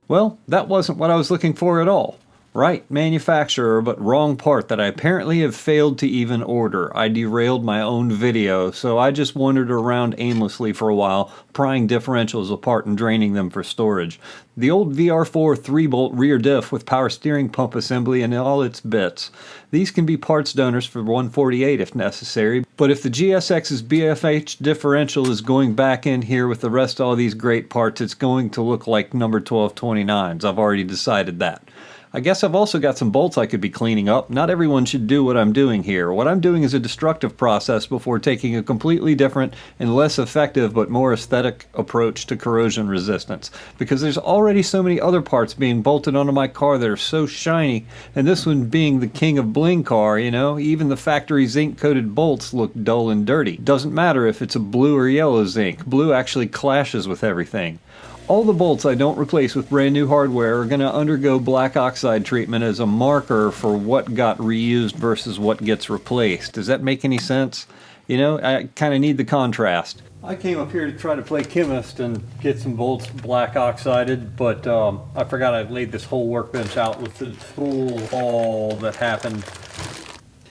Well, that wasn't what I was looking for at all. Right manufacturer, but wrong part that I apparently have failed to even order. I derailed my own video, so I just wandered around aimlessly for a while, prying differentials apart and draining them for storage. The old VR4 3-bolt rear diff with power steering pump assembly and all its bits. These can be parts donors for 148 if necessary, but if the GSX's BFH differential is going back in here with the rest of all these great parts, it's going to look like number 1229s. I've already decided that. I guess I've also got some bolts I could be cleaning up. Not everyone should do what I'm doing here. What I'm doing is a destructive process before taking a completely different and less effective but more aesthetic approach to corrosion resistance. Because there's already so many other parts being bolted onto my car that are so shiny, and this one being the king of bling car, you know, even the factory zinc-coated bolts look dull and dirty. Doesn't matter if it's a blue or yellow zinc. Blue actually clashes with everything. All the bolts I don't replace with brand new hardware are going to undergo black oxide treatment as a marker for what got reused versus what gets replaced. Does that make any sense? You know, I kind of need the contrast. I came up here to try to play chemist and get some bolts black oxided, but I forgot I laid this whole workbench out with the tool haul that happened.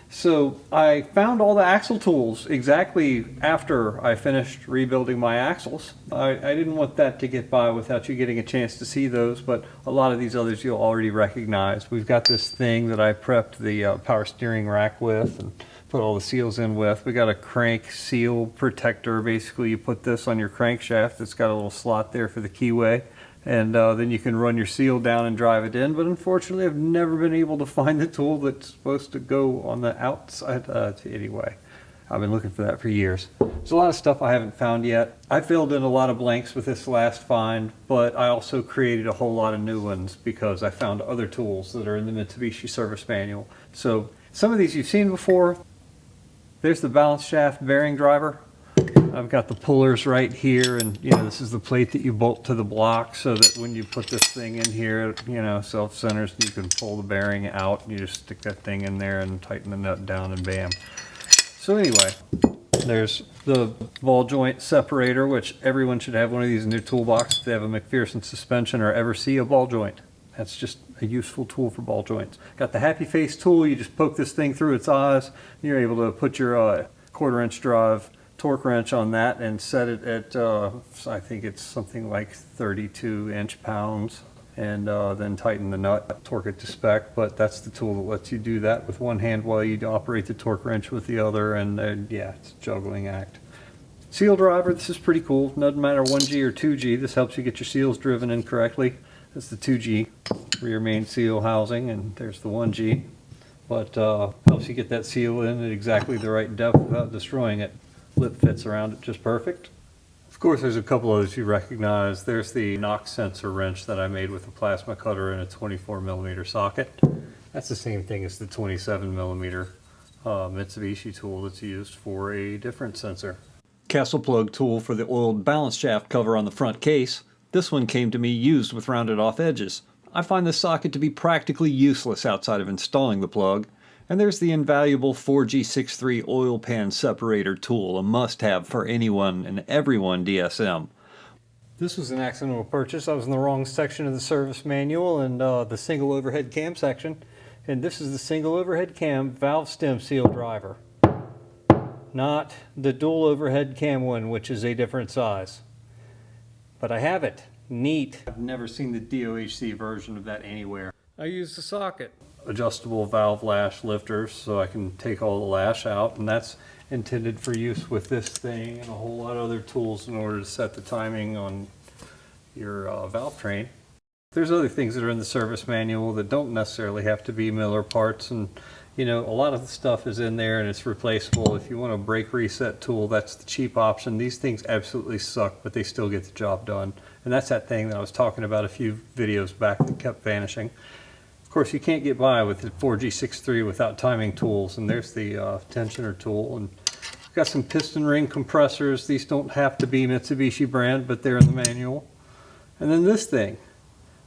So I found all the axle tools exactly after I finished rebuilding my axles. I didn't want that to get by without you getting a chance to see those, but a lot of these others you'll already recognize. We've got this thing that I prepped the power steering rack with and put all the seals in with. We got a crank seal protector. Basically you put this on your crankshaft. It's got a little slot there for the keyway. And then you can run your seal down and drive it in, but unfortunately I've never been able to find the tool that's supposed to go on the outside. Anyway, I've been looking for that for years. There's a lot of stuff I haven't found yet. I filled in a lot of blanks with this last find, but I also created a whole lot of new ones because I found other tools that are in the Mitsubishi service manual. So some of these you've seen before. There's the balance shaft bearing driver. I've got the pullers right here, and you know, this is the plate that you bolt to the block so that when you put this thing in here, you know, self-centers, you can pull the bearing out and you just stick that thing in there and tighten the nut down and bam. So anyway, there's the ball joint separator, which everyone should have one of these in their toolbox if they have a McPherson suspension or ever see a ball joint. That's just a useful tool for ball joints. Got the happy face tool. You just poke this thing through its eyes. You're able to put your 1/4 inch drive torque wrench on that and set it at I think it's something like 32 inch-pounds, and then tighten the nut, torque it to spec. But that's the tool that lets you do that with one hand while you operate the torque wrench with the other, and yeah, it's a juggling act. Seal driver, this is pretty cool. Doesn't matter 1G or 2G, this helps you get your seals driven in correctly. That's the 2G rear main seal housing, and there's the 1G, but helps you get that seal in at exactly the right depth without destroying it. Lip fits around it just perfect. Of course, there's a couple others you recognize. There's the knock sensor wrench that I made with a plasma cutter and a 24mm socket. That's the same thing as the 27mm Mitsubishi tool that's used for a different sensor. Castle plug tool for the oiled balance shaft cover on the front case. This one came to me used with rounded off edges. I find this socket to be practically useless outside of installing the plug. And there's the invaluable 4G63 oil pan separator tool, a must-have for anyone and everyone DSM. This was an accidental purchase. I was in the wrong section of the service manual and the single overhead cam section. And this is the single overhead cam valve stem seal driver. Not the dual overhead cam one, which is a different size. But I have it. Neat. I've never seen the DOHC version of that anywhere. I use the socket. Adjustable valve lash lifters, so I can take all the lash out, and that's intended for use with this thing and a whole lot of other tools in order to set the timing on your valve train. There's other things that are in the service manual that don't necessarily have to be Miller parts, and you know, a lot of the stuff is in there and it's replaceable. If you want a brake reset tool, that's the cheap option. These things absolutely suck, but they still get the job done. And that's that thing that I was talking about a few videos back that kept vanishing. Of course, you can't get by with the 4G63 without timing tools, and there's the tensioner tool. And we've got some piston ring compressors. These don't have to be Mitsubishi brand, but they're in the manual. And then this thing.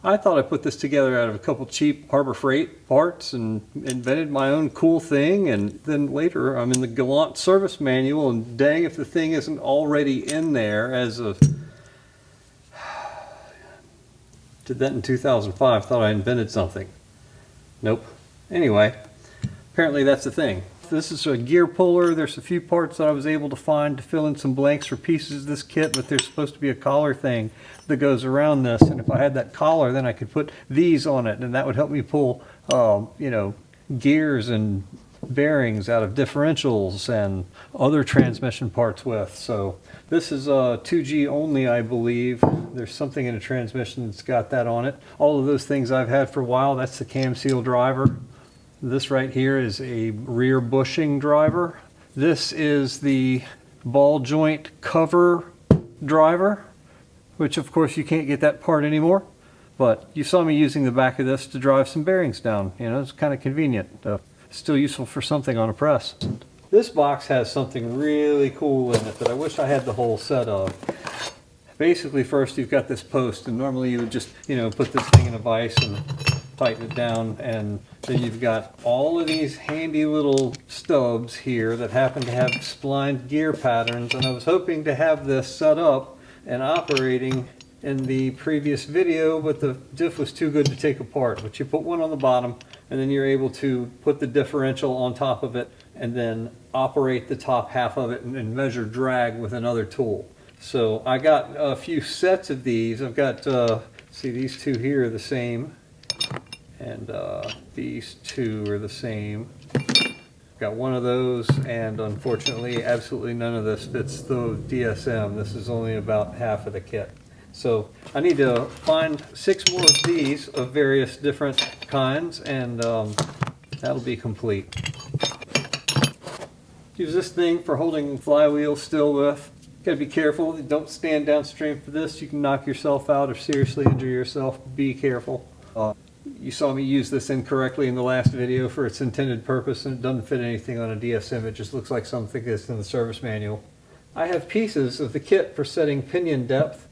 I thought I put this together out of a couple cheap Harbor Freight parts and invented my own cool thing, and then later I'm in the Galant service manual, and dang if the thing isn't already in there as a Did that in 2005, thought I invented something. Nope. Anyway, apparently that's the thing. This is a gear puller. There's a few parts that I was able to find to fill in some blanks for pieces of this kit, but there's supposed to be a collar thing that goes around this, and if I had that collar, then I could put these on it, and that would help me pull, you know, gears and bearings out of differentials and other transmission parts with. So this is 2G only, I believe. There's something in a transmission that's got that on it. All of those things I've had for a while. That's the cam seal driver. This right here is a rear bushing driver. This is the ball joint cover driver, which of course you can't get that part anymore. But you saw me using the back of this to drive some bearings down. You know, it's kind of convenient. Still useful for something on a press. This box has something really cool in it that I wish I had the whole set of. Basically, first you've got this post, and normally you would just, you know, put this thing in a vise and tighten it down, and then you've got all of these handy little stubs here that happen to have splined gear patterns, and I was hoping to have this set up and operating in the previous video, but the diff was too good to take apart. But you put one on the bottom, and then you're able to put the differential on top of it and then operate the top half of it and measure drag with another tool. So I got a few sets of these. I've got, see, these two here are the same, and these two are the same. Got one of those, and unfortunately absolutely none of this fits the DSM. This is only about half of the kit. So I need to find 6 more of these of various different kinds, and that'll be complete. Use this thing for holding flywheels still with. Gotta be careful, don't stand downstream for this. You can knock yourself out or seriously injure yourself. Be careful. You saw me use this incorrectly in the last video for its intended purpose, and it doesn't fit anything on a DSM. It just looks like something that's in the service manual. I have pieces of the kit for setting pinion depth.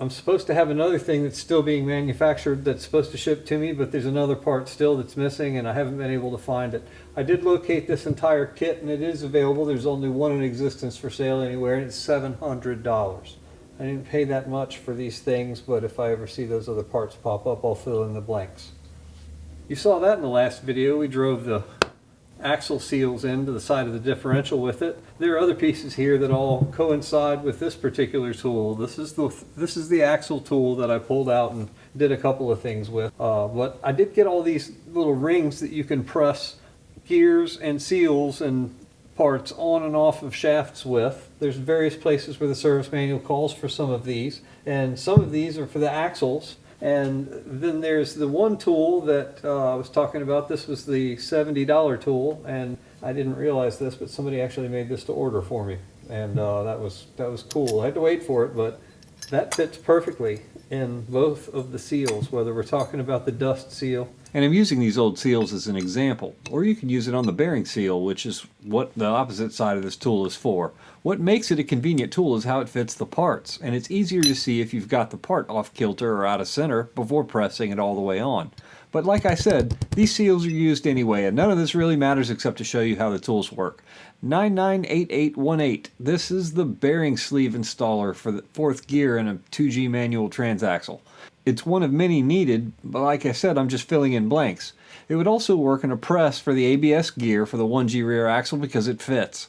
I'm supposed to have another thing that's still being manufactured that's supposed to ship to me, but there's another part still that's missing, and I haven't been able to find it. I did locate this entire kit, and it is available. There's only one in existence for sale anywhere, and it's $700. I didn't pay that much for these things, but if I ever see those other parts pop up, I'll fill in the blanks. You saw that in the last video. We drove the axle seals into the side of the differential with it. There are other pieces here that all coincide with this particular tool. This is the axle tool that I pulled out and did a couple of things with. But I did get all these little rings that you can press gears and seals and parts on and off of shafts with. There's various places where the service manual calls for some of these, and some of these are for the axles. And then there's the one tool that I was talking about. This was the $70 tool, and I didn't realize this, but somebody actually made this to order for me, and that was cool. I had to wait for it, but that fits perfectly in both of the seals, whether we're talking about the dust seal. And I'm using these old seals as an example, or you can use it on the bearing seal, which is what the opposite side of this tool is for. What makes it a convenient tool is how it fits the parts, and it's easier to see if you've got the part off kilter or out of center before pressing it all the way on. But like I said, these seals are used anyway, and none of this really matters except to show you how the tools work. 998818. This is the bearing sleeve installer for the 4th gear in a 2G manual transaxle. It's one of many needed, but like I said, I'm just filling in blanks. It would also work in a press for the ABS gear for the 1G rear axle because it fits.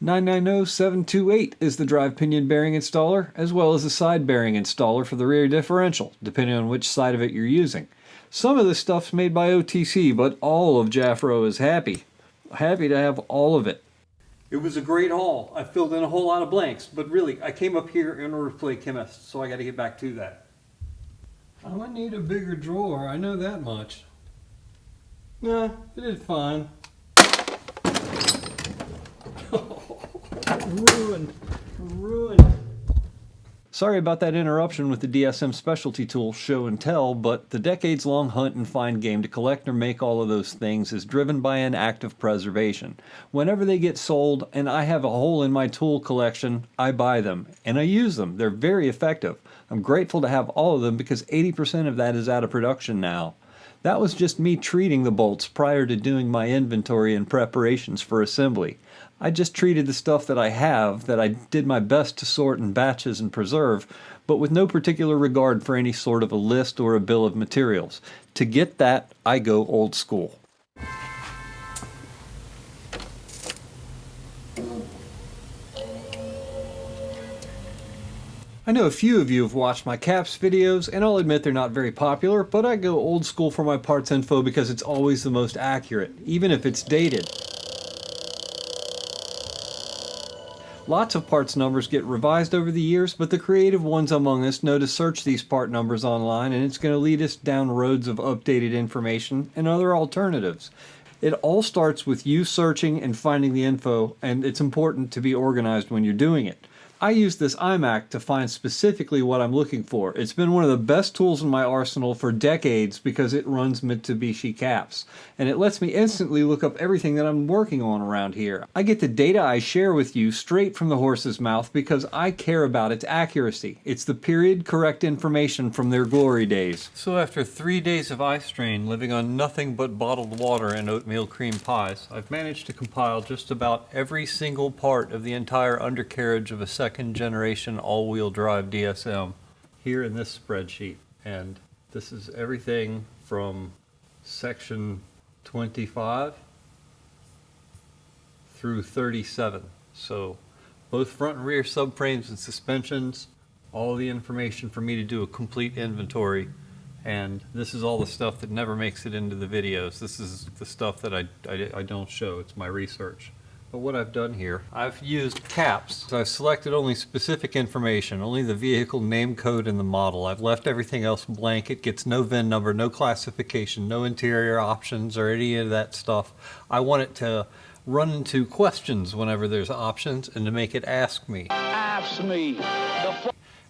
990728 is the drive pinion bearing installer, as well as the side bearing installer for the rear differential, depending on which side of it you're using. Some of this stuff's made by OTC, but all of Jaffro is happy. Happy to have all of it. It was a great haul. I filled in a whole lot of blanks, but really, I came up here in order to play chemist, so I got to get back to that. I'm gonna need a bigger drawer, I know that much. Nah, it did fine. Ruined. Sorry about that interruption with the DSM specialty tool show and tell, but the decades-long hunt and find game to collect or make all of those things is driven by an act of preservation. Whenever they get sold and I have a hole in my tool collection, I buy them and I use them. They're very effective. I'm grateful to have all of them because 80% of that is out of production now. That was just me treating the bolts prior to doing my inventory and preparations for assembly. I just treated the stuff that I have, that I did my best to sort in batches and preserve, but with no particular regard for any sort of a list or a bill of materials. To get that, I go old school. I know a few of you have watched my caps videos, and I'll admit they're not very popular, but I go old school for my parts info because it's always the most accurate, even if it's dated. Lots of parts numbers get revised over the years, but the creative ones among us know to search these part numbers online, and it's going to lead us down roads of updated information and other alternatives. It all starts with you searching and finding the info, and it's important to be organized when you're doing it. I use this iMac to find specifically what I'm looking for. It's been one of the best tools in my arsenal for decades because it runs Mitsubishi caps, and it lets me instantly look up everything that I'm working on around here. I get the data I share with you straight from the horse's mouth because I care about its accuracy. It's the period correct information from their glory days. So after 3 days of eye strain living on nothing but bottled water and oatmeal cream pies, I've managed to compile just about every single part of the entire undercarriage of a second generation all-wheel drive DSM here in this spreadsheet. And this is everything from section 25 through 37. So both front and rear subframes and suspensions, all the information for me to do a complete inventory. And this is all the stuff that never makes it into the videos. This is the stuff that I don't show. It's my research. But what I've done here, I've used caps. So I've selected only specific information, only the vehicle name code and the model. I've left everything else blank. It gets no VIN number, no classification, no interior options or any of that stuff. I want it to run into questions whenever there's options and to make it ask me. Ask me.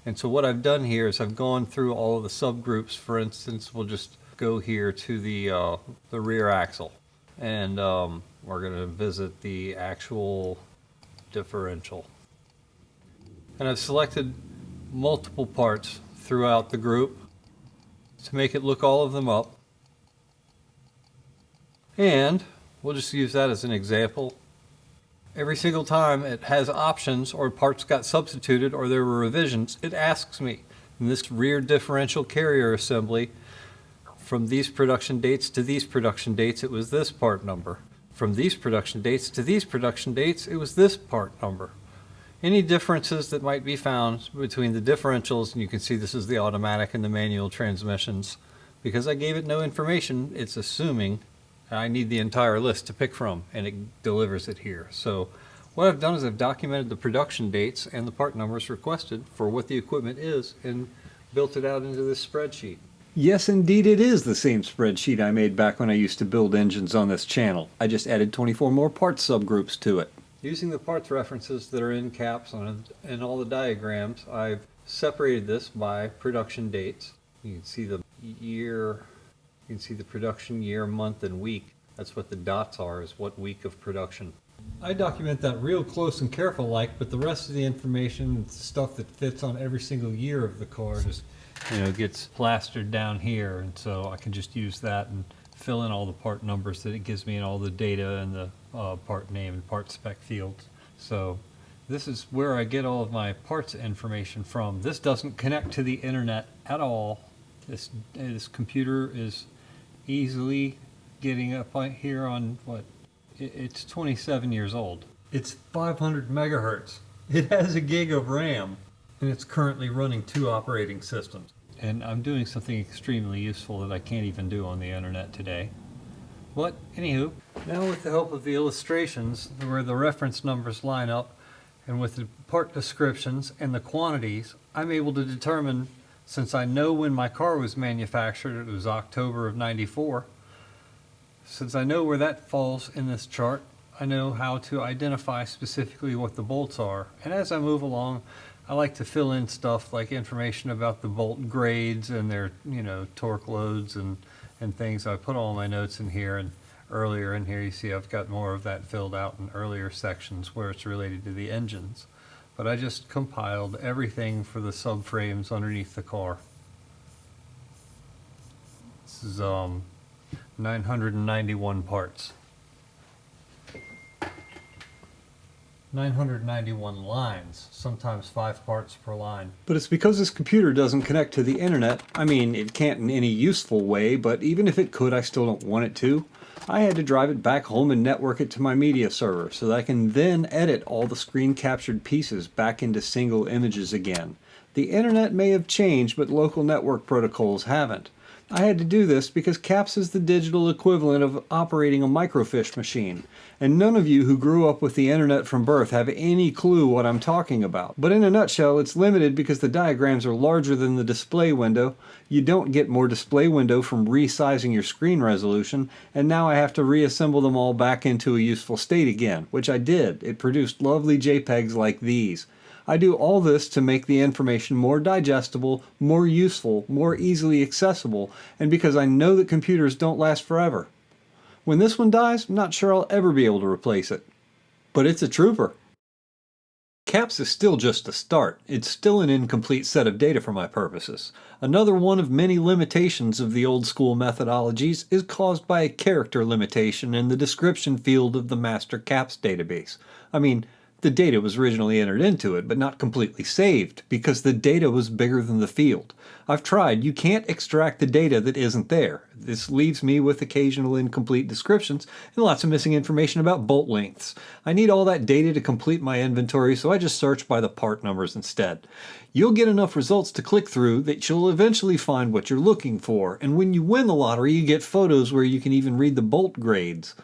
And so what I've done here is I've gone through all of the subgroups. For instance, we'll just go here to the rear axle. And we're going to visit the actual differential. And I've selected multiple parts throughout the group to make it look all of them up. And we'll just use that as an example. Every single time it has options or parts got substituted or there were revisions, it asks me, in this rear differential carrier assembly, from these production dates to these production dates, it was this part number. From these production dates to these production dates, it was this part number. Any differences that might be found between the differentials, and you can see this is the automatic and the manual transmissions, because I gave it no information, it's assuming I need the entire list to pick from, and it delivers it here. So what I've done is I've documented the production dates and the part numbers requested for what the equipment is and built it out into this spreadsheet. Yes, indeed, it is the same spreadsheet I made back when I used to build engines on this channel. I just added 24 more parts subgroups to it. Using the parts references that are in caps and all the diagrams, I've separated this by production dates. You can see the year, you can see the production year, month, and week. That's what the dots are, is what week of production. I document that real close and careful like, but the rest of the information, stuff that fits on every single year of the car, just gets plastered down here, and so I can just use that and fill in all the part numbers that it gives me and all the data and the part name and part spec fields. So this is where I get all of my parts information from. This doesn't connect to the internet at all. This computer is easily getting up here on what? It's 27 years old. It's 500 megahertz. It has a gig of RAM. And it's currently running 2 operating systems. And I'm doing something extremely useful that I can't even do on the internet today. But anywho, now with the help of the illustrations where the reference numbers line up and with the part descriptions and the quantities, I'm able to determine, since I know when my car was manufactured, it was October of '94, since I know where that falls in this chart, I know how to identify specifically what the bolts are. And as I move along, I like to fill in stuff like information about the bolt grades and their, torque loads and things. I put all my notes in here, and earlier in here you see I've got more of that filled out in earlier sections where it's related to the engines. But I just compiled everything for the subframes underneath the car. This is 991 parts. 991 lines, sometimes 5 parts per line. But it's because this computer doesn't connect to the internet. I mean, it can't in any useful way, but even if it could, I still don't want it to. I had to drive it back home and network it to my media server so that I can then edit all the screen captured pieces back into single images again. The internet may have changed, but local network protocols haven't. I had to do this because CAPS is the digital equivalent of operating a microfiche machine, and none of you who grew up with the internet from birth have any clue what I'm talking about. But in a nutshell, it's limited because the diagrams are larger than the display window. You don't get more display window from resizing your screen resolution, and now I have to reassemble them all back into a useful state again, which I did. It produced lovely JPEGs like these. I do all this to make the information more digestible, more useful, more easily accessible, and because I know that computers don't last forever. When this one dies, I'm not sure I'll ever be able to replace it. But it's a trooper. CAPS is still just a start. It's still an incomplete set of data for my purposes. Another one of many limitations of the old school methodologies is caused by a character limitation in the description field of the master CAPS database. I mean, the data was originally entered into it, but not completely saved, because the data was bigger than the field. I've tried. You can't extract the data that isn't there. This leaves me with occasional incomplete descriptions and lots of missing information about bolt lengths. I need all that data to complete my inventory, so I just search by the part numbers instead. You'll get enough results to click through that you'll eventually find what you're looking for, and when you win the lottery, you get photos where you can even read the bolt grades.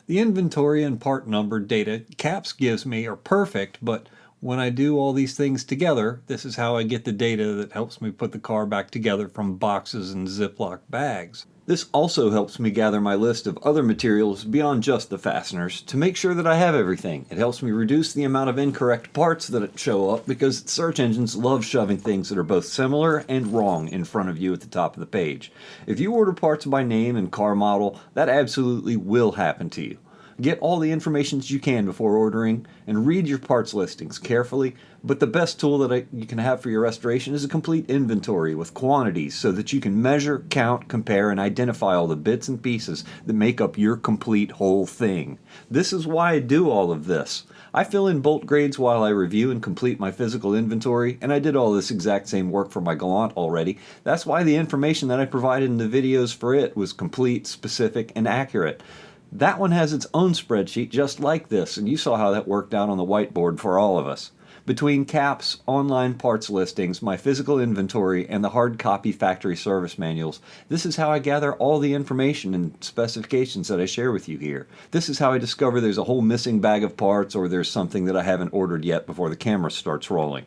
The inventory and part number data CAPS gives me are perfect, but when I do all these things together, this is how I get the data that helps me put the car back together from boxes and Ziploc bags. This also helps me gather my list of other materials beyond just the fasteners to make sure that I have everything. It helps me reduce the amount of incorrect parts that show up because search engines love shoving things that are both similar and wrong in front of you at the top of the page. If you order parts by name and car model, that absolutely will happen to you. Get all the information that you can before ordering and read your parts listings carefully, but the best tool that you can have for your restoration is a complete inventory with quantities so that you can measure, count, compare, and identify all the bits and pieces that make up your complete whole thing. This is why I do all of this. I fill in bolt grades while I review and complete my physical inventory, and I did all this exact same work for my Galant already. That's why the information that I provided in the videos for it was complete, specific, and accurate. That one has its own spreadsheet just like this, and you saw how that worked out on the whiteboard for all of us. Between CAPS, online parts listings, my physical inventory, and the hard copy factory service manuals, this is how I gather all the information and specifications that I share with you here. This is how I discover there's a whole missing bag of parts or there's something that I haven't ordered yet before the camera starts rolling.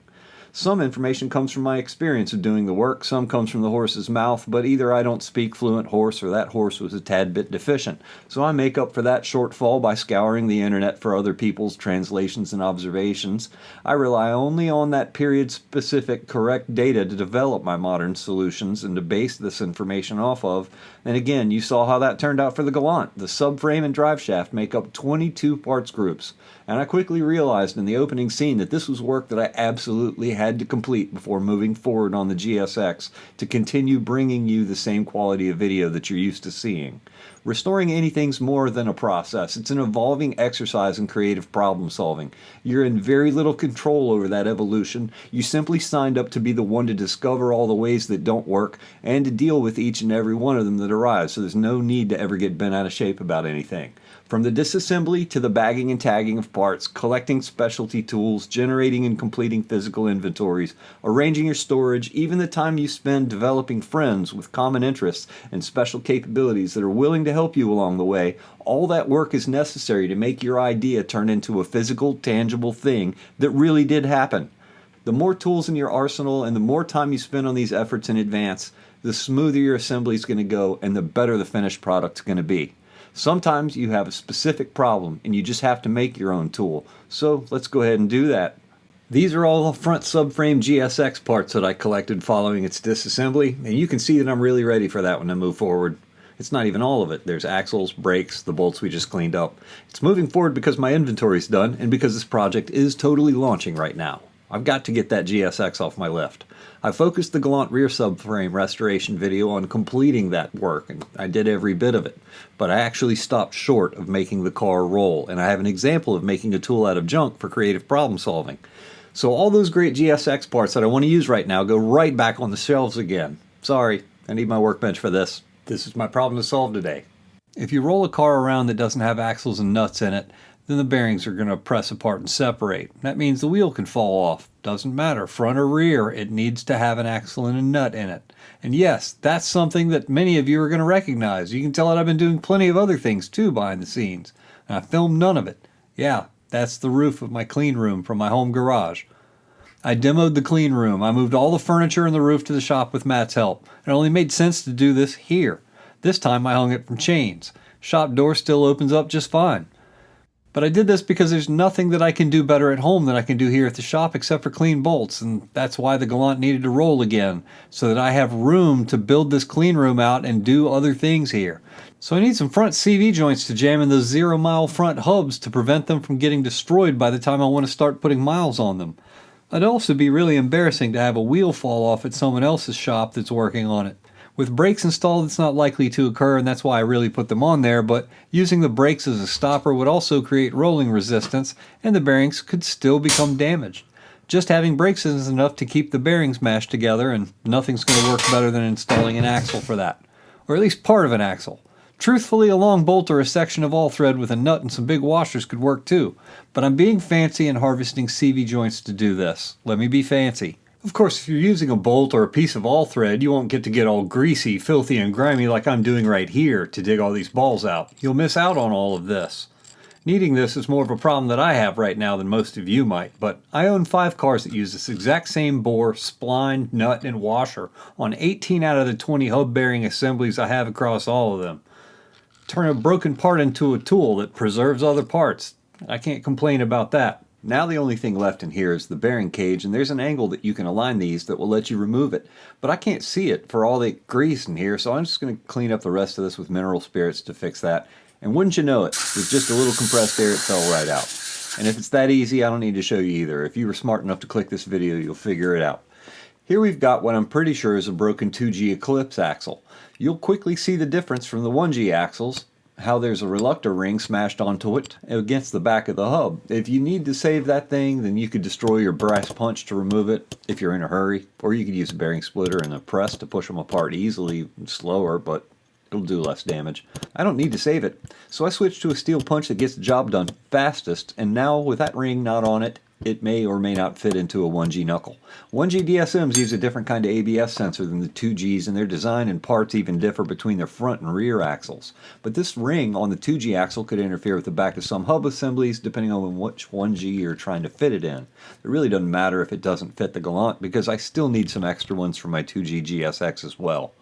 Some information comes from my experience of doing the work, some comes from the horse's mouth, but either I don't speak fluent horse or that horse was a tad bit deficient. So I make up for that shortfall by scouring the internet for other people's translations and observations. I rely only on that period-specific correct data to develop my modern solutions and to base this information off of. And again, you saw how that turned out for the Galant. The subframe and drive shaft make up 22 parts groups. And I quickly realized in the opening scene that this was work that I absolutely had to complete before moving forward on the GSX to continue bringing you the same quality of video that you're used to seeing. Restoring anything's more than a process. It's an evolving exercise in creative problem solving. You're in very little control over that evolution. You simply signed up to be the one to discover all the ways that don't work and to deal with each and every one of them that arise, so there's no need to ever get bent out of shape about anything. From the disassembly to the bagging and tagging of parts, collecting specialty tools, generating and completing physical inventories, arranging your storage, even the time you spend developing friends with common interests and special capabilities that are willing to help you along the way, all that work is necessary to make your idea turn into a physical, tangible thing that really did happen. The more tools in your arsenal and the more time you spend on these efforts in advance, the smoother your assembly is going to go and the better the finished product's going to be. Sometimes you have a specific problem and you just have to make your own tool. So let's go ahead and do that. These are all the front subframe GSX parts that I collected following its disassembly, and you can see that I'm really ready for that one to move forward. It's not even all of it. There's axles, brakes, the bolts we just cleaned up. It's moving forward because my inventory's done and because this project is totally launching right now. I've got to get that GSX off my lift. I focused the Galant rear subframe restoration video on completing that work, and I did every bit of it. But I actually stopped short of making the car roll, and I have an example of making a tool out of junk for creative problem solving. So all those great GSX parts that I want to use right now go right back on the shelves again. Sorry, I need my workbench for this. This is my problem to solve today. If you roll a car around that doesn't have axles and nuts in it, then the bearings are going to press apart and separate. That means the wheel can fall off. Doesn't matter, front or rear, it needs to have an axle and a nut in it. And yes, that's something that many of you are going to recognize. You can tell that I've been doing plenty of other things too behind the scenes. And I filmed none of it. Yeah, that's the roof of my clean room from my home garage. I demoed the clean room. I moved all the furniture and the roof to the shop with Matt's help. It only made sense to do this here. This time I hung it from chains. Shop door still opens up just fine. But I did this because there's nothing that I can do better at home than I can do here at the shop except for clean bolts, and that's why the Galant needed to roll again, so that I have room to build this clean room out and do other things here. So I need some front CV joints to jam in those 0 mile front hubs to prevent them from getting destroyed by the time I want to start putting miles on them. It'd also be really embarrassing to have a wheel fall off at someone else's shop that's working on it. With brakes installed, it's not likely to occur, and that's why I really put them on there, but using the brakes as a stopper would also create rolling resistance, and the bearings could still become damaged. Just having brakes is enough to keep the bearings mashed together, and nothing's going to work better than installing an axle for that. Or at least part of an axle. Truthfully, a long bolt or a section of all thread with a nut and some big washers could work too, but I'm being fancy and harvesting CV joints to do this. Let me be fancy. Of course, if you're using a bolt or a piece of all thread, you won't get all greasy, filthy, and grimy like I'm doing right here to dig all these balls out. You'll miss out on all of this. Needing this is more of a problem that I have right now than most of you might, but I own 5 cars that use this exact same bore, spline, nut, and washer on 18 out of the 20 hub bearing assemblies I have across all of them. Turn a broken part into a tool that preserves other parts. I can't complain about that. Now the only thing left in here is the bearing cage, and there's an angle that you can align these that will let you remove it. But I can't see it for all the grease in here, so I'm just going to clean up the rest of this with mineral spirits to fix that. And wouldn't you know it, with just a little compressed air, it fell right out. And if it's that easy, I don't need to show you either. If you were smart enough to click this video, you'll figure it out. Here we've got what I'm pretty sure is a broken 2G Eclipse axle. You'll quickly see the difference from the 1G axles, how there's a reluctor ring smashed onto it against the back of the hub. If you need to save that thing, then you could destroy your brass punch to remove it if you're in a hurry, or you could use a bearing splitter and a press to push them apart easily, slower, but it'll do less damage. I don't need to save it, so I switched to a steel punch that gets the job done fastest, and now with that ring not on it, it may or may not fit into a 1G knuckle. 1G DSMs use a different kind of ABS sensor than the 2Gs, and their design and parts even differ between their front and rear axles. But this ring on the 2G axle could interfere with the back of some hub assemblies depending on which 1G you're trying to fit it in. It really doesn't matter if it doesn't fit the Galant, because I still need some extra ones for my 2G GSX as well.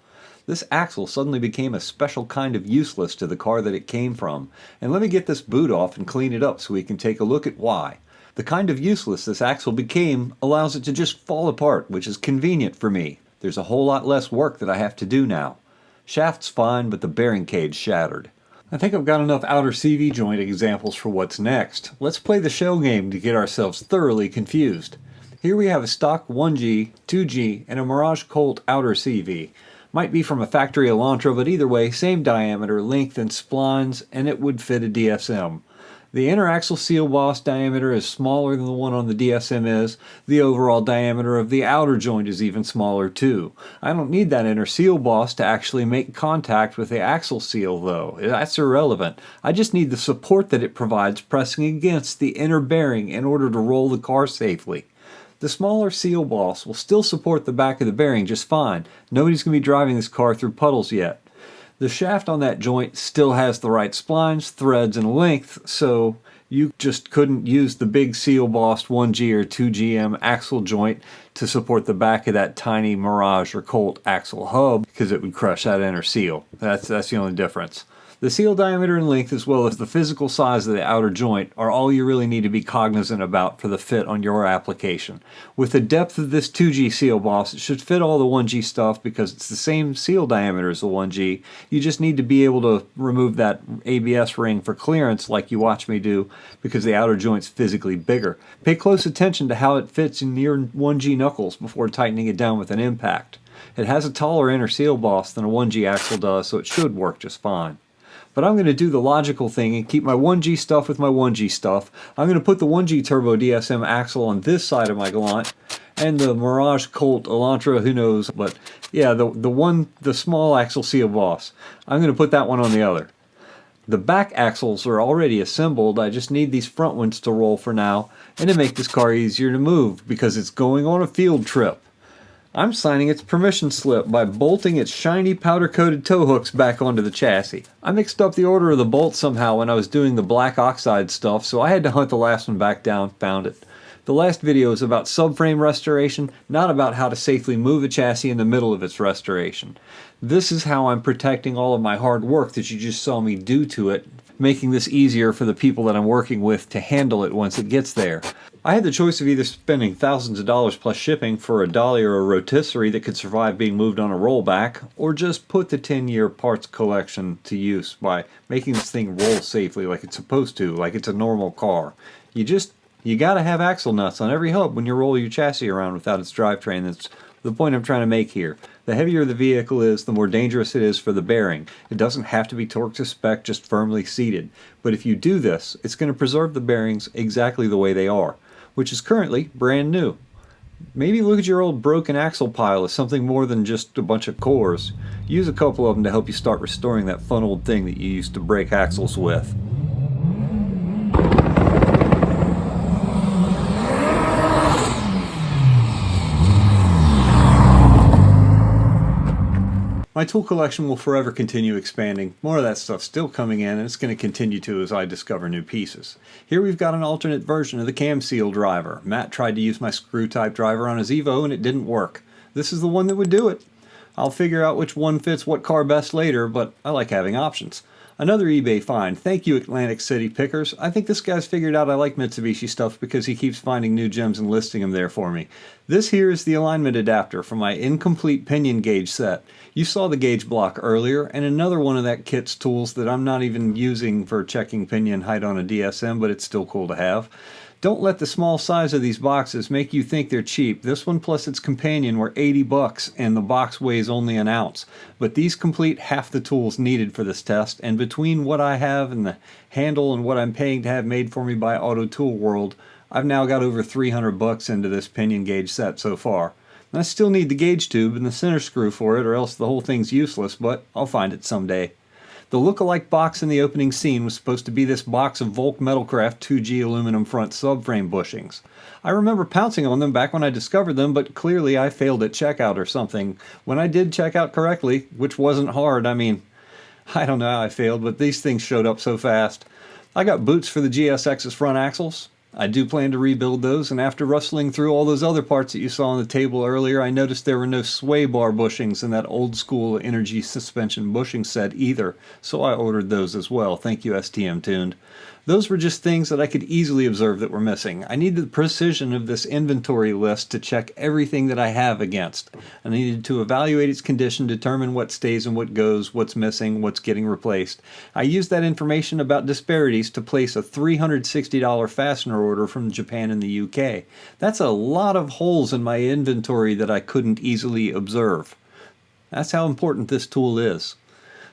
This axle suddenly became a special kind of useless to the car that it came from. And let me get this boot off and clean it up so we can take a look at why. The kind of useless this axle became allows it to just fall apart, which is convenient for me. There's a whole lot less work that I have to do now. Shaft's fine, but the bearing cage shattered. I think I've got enough outer CV joint examples for what's next. Let's play the shell game to get ourselves thoroughly confused. Here we have a stock 1G, 2G, and a Mirage Colt outer CV. Might be from a factory Elantra, but either way, same diameter, length, and splines, and it would fit a DSM. The inner axle seal boss diameter is smaller than the one on the DSM is. The overall diameter of the outer joint is even smaller too. I don't need that inner seal boss to actually make contact with the axle seal though. That's irrelevant. I just need the support that it provides pressing against the inner bearing in order to roll the car safely. The smaller seal boss will still support the back of the bearing just fine. Nobody's going to be driving this car through puddles yet. The shaft on that joint still has the right splines, threads, and length, so you just couldn't use the big seal bossed 1G or 2GM axle joint to support the back of that tiny Mirage or Colt axle hub because it would crush that inner seal. That's the only difference. The seal diameter and length, as well as the physical size of the outer joint, are all you really need to be cognizant about for the fit on your application. With the depth of this 2G seal boss, it should fit all the 1G stuff because it's the same seal diameter as the 1G. You just need to be able to remove that ABS ring for clearance like you watch me do because the outer joint's physically bigger. Pay close attention to how it fits in your 1G knuckles before tightening it down with an impact. It has a taller inner seal boss than a 1G axle does, so it should work just fine. But I'm going to do the logical thing and keep my 1G stuff with my 1G stuff. I'm going to put the 1G Turbo DSM axle on this side of my Galant, and the Mirage Colt Elantra, who knows, but yeah, the small axle seal boss. I'm going to put that one on the other. The back axles are already assembled. I just need these front ones to roll for now, and to make this car easier to move because it's going on a field trip. I'm signing its permission slip by bolting its shiny powder-coated tow hooks back onto the chassis. I mixed up the order of the bolts somehow when I was doing the black oxide stuff, so I had to hunt the last one back down, found it. The last video is about subframe restoration, not about how to safely move a chassis in the middle of its restoration. This is how I'm protecting all of my hard work that you just saw me do to it, making this easier for the people that I'm working with to handle it once it gets there. I had the choice of either spending thousands of dollars plus shipping for a dolly or a rotisserie that could survive being moved on a rollback, or just put the 10-year parts collection to use by making this thing roll safely like it's supposed to, like it's a normal car. You gotta have axle nuts on every hub when you roll your chassis around without its drivetrain. That's the point I'm trying to make here. The heavier the vehicle is, the more dangerous it is for the bearing. It doesn't have to be torqued to spec, just firmly seated. But if you do this, it's going to preserve the bearings exactly the way they are, which is currently brand new. Maybe look at your old broken axle pile as something more than just a bunch of cores. Use a couple of them to help you start restoring that fun old thing that you used to break axles with. My tool collection will forever continue expanding. More of that stuff's still coming in, and it's going to continue to as I discover new pieces. Here we've got an alternate version of the cam seal driver. Matt tried to use my screw type driver on his Evo and it didn't work. This is the one that would do it. I'll figure out which one fits what car best later, but I like having options. Another eBay find. Thank you, Atlantic City Pickers. I think this guy's figured out I like Mitsubishi stuff because he keeps finding new gems and listing them there for me. This here is the alignment adapter for my incomplete pinion gauge set. You saw the gauge block earlier, and another one of that kit's tools that I'm not even using for checking pinion height on a DSM, but it's still cool to have. Don't let the small size of these boxes make you think they're cheap. This one plus its companion were $80 and the box weighs only an ounce. But these complete half the tools needed for this test, and between what I have and the handle and what I'm paying to have made for me by Auto Tool World, I've now got over $300 into this pinion gauge set so far. And I still need the gauge tube and the center screw for it, or else the whole thing's useless, but I'll find it someday. The look-alike box in the opening scene was supposed to be this box of Volk Metalcraft 2G aluminum front subframe bushings. I remember pouncing on them back when I discovered them, but clearly I failed at checkout or something. When I did check out correctly, which wasn't hard, I don't know how I failed, but these things showed up so fast. I got boots for the GSX's front axles. I do plan to rebuild those, and after rustling through all those other parts that you saw on the table earlier, I noticed there were no sway bar bushings in that old school energy suspension bushing set either, so I ordered those as well. Thank you, STM Tuned. Those were just things that I could easily observe that were missing. I needed the precision of this inventory list to check everything that I have against. I needed to evaluate its condition, determine what stays and what goes, what's missing, what's getting replaced. I used that information about disparities to place a $360 fastener order from Japan and the UK. That's a lot of holes in my inventory that I couldn't easily observe. That's how important this tool is.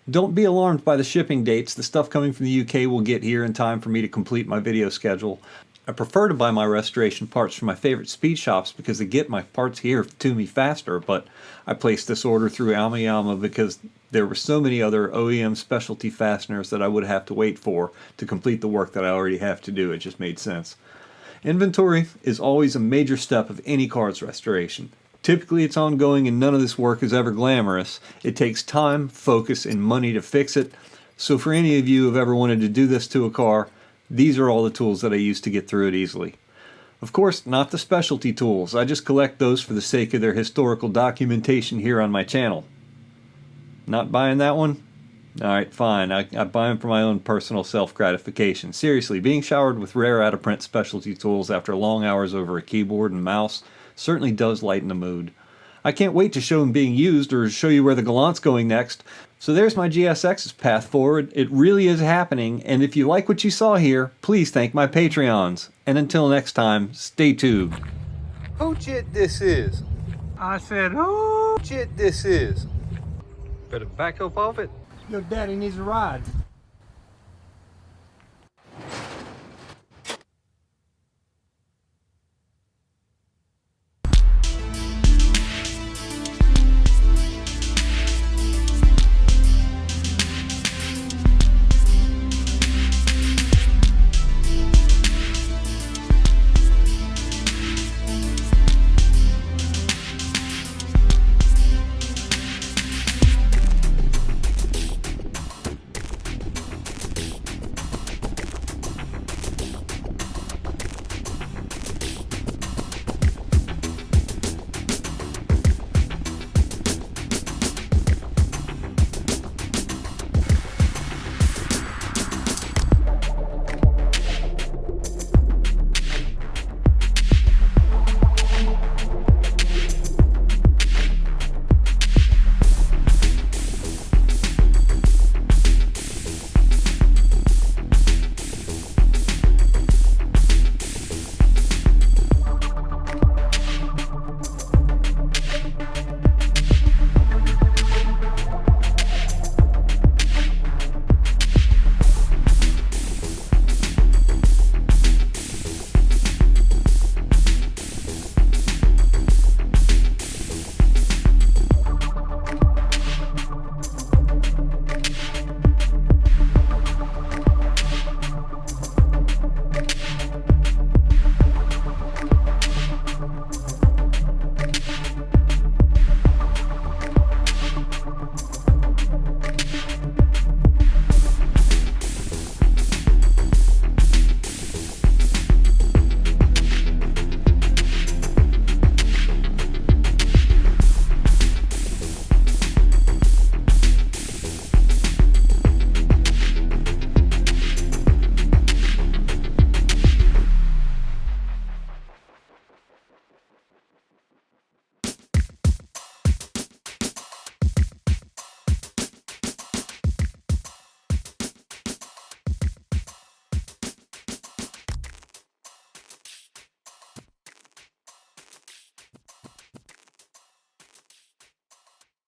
Don't be alarmed by the shipping dates. The stuff coming from the UK will get here in time for me to complete my video schedule. I prefer to buy my restoration parts from my favorite speed shops because they get my parts here to me faster, but I placed this order through Amayama because there were so many other OEM specialty fasteners that I would have to wait for to complete the work that I already have to do. It just made sense. Inventory is always a major step of any car's restoration. Typically it's ongoing and none of this work is ever glamorous. It takes time, focus, and money to fix it. So for any of you who have ever wanted to do this to a car, these are all the tools that I use to get through it easily. Of course, not the specialty tools. I just collect those for the sake of their historical documentation here on my channel. Not buying that one? Alright, fine. I buy them for my own personal self-gratification. Seriously, being showered with rare out-of-print specialty tools after long hours over a keyboard and mouse certainly does lighten the mood. I can't wait to show them being used or show you where the Galant's going next. So there's my GSX's path forward. It really is happening, and if you like what you saw here, please thank my Patreons. And until next time, stay tuned. Who jit this is? I said, oh, Jit this is. Better back up off it. your daddy needs a ride.